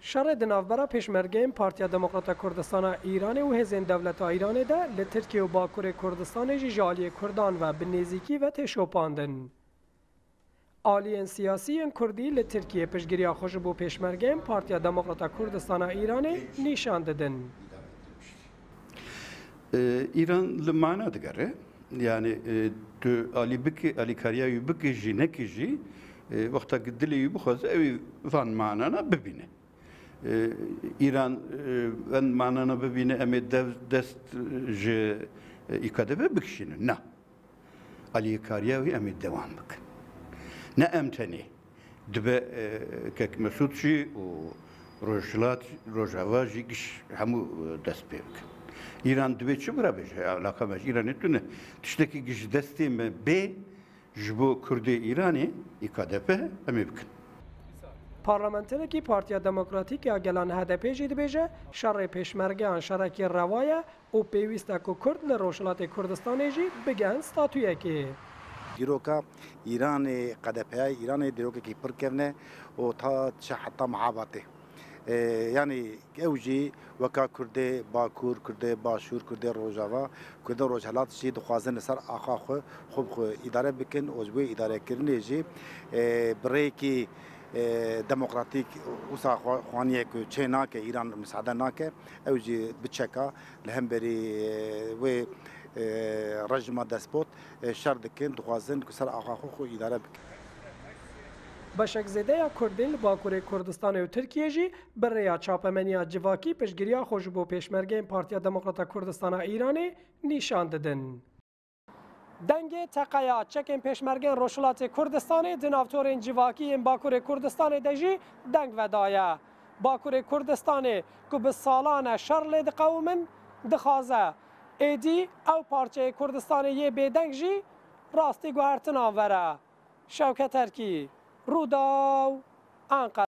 شر دنافبرا پیشمرگین پارتیا دموکرات کردستان ایران و هزین دولت ایران ده لترکیه و باکور کردستان جالی کردان و بنزیکی و تشوپاندن. آلیان سیاسی کردی لترکیه پشگیری خوش بو پیشمرگین پارتیا دموکرات کردستان ایران نشان دادن. ایران لمانا دگره yani Ali Karya'yı bıkıcı ne kişi vakta gidiliyor bu kadar evi van manana bebine. İran van manana bebine eme dest je ikadebe bıkışını na. Ali Karya'yı eme devam bak. Ne emteni dbe kek mesutçi o rojava jigiş hamu dest bek. İran dve çubra beje alakamış İran etune tişteki giş destime be jbo Kürdi İran'ı İKDP emibkin. Parlamentereki Partiya Demokratik ya gelan HDP jid beje şerre peşmergan şereki ravaya o pevista ku Kurd le Rojhilatê Kurdistanê jî bigen statûyekê. Dîroka İranê QDP'ya İranê dîrokekî pir kevne û ta çi heta mihabatê. Yani evji vaka Kurdê Bakur, Kurdê Başûr, Kurdê Rojava, Kurdê Rojhilat jî dixwazin li ser axa xwe îdare bikin û ji wê îdarekirinê jî birêkî demokratik wisa xwaniye ku çê nake İran misade nake ew jî biçeka li hemberî wê rejima despot şer dikin dixwazin ku ser axa xwe îdare bikin. Başekzedeya Kurdên li Bakurê Kurdistanê û Tirkiye jî bi rêya çapemeniya civakî piştgiriya xwe ji bo pêşmergeyên Partiya Demokrata Kurdistana Îranê nîşan didin. Dengê teqeya çekên pêşmergeyên Rojhilatê Kurdistanê di navtorên civakî yên Bakurê Kurdistanê de jî deng vedaye. Bakurê Kurdistanê ku bi salan e şer lê diqewimin dixwaze êdî ew parçeyê Kurdistanê yê bêdeng jî rastî guhertinan vere. Şewket Erkî Rudaw Ankara.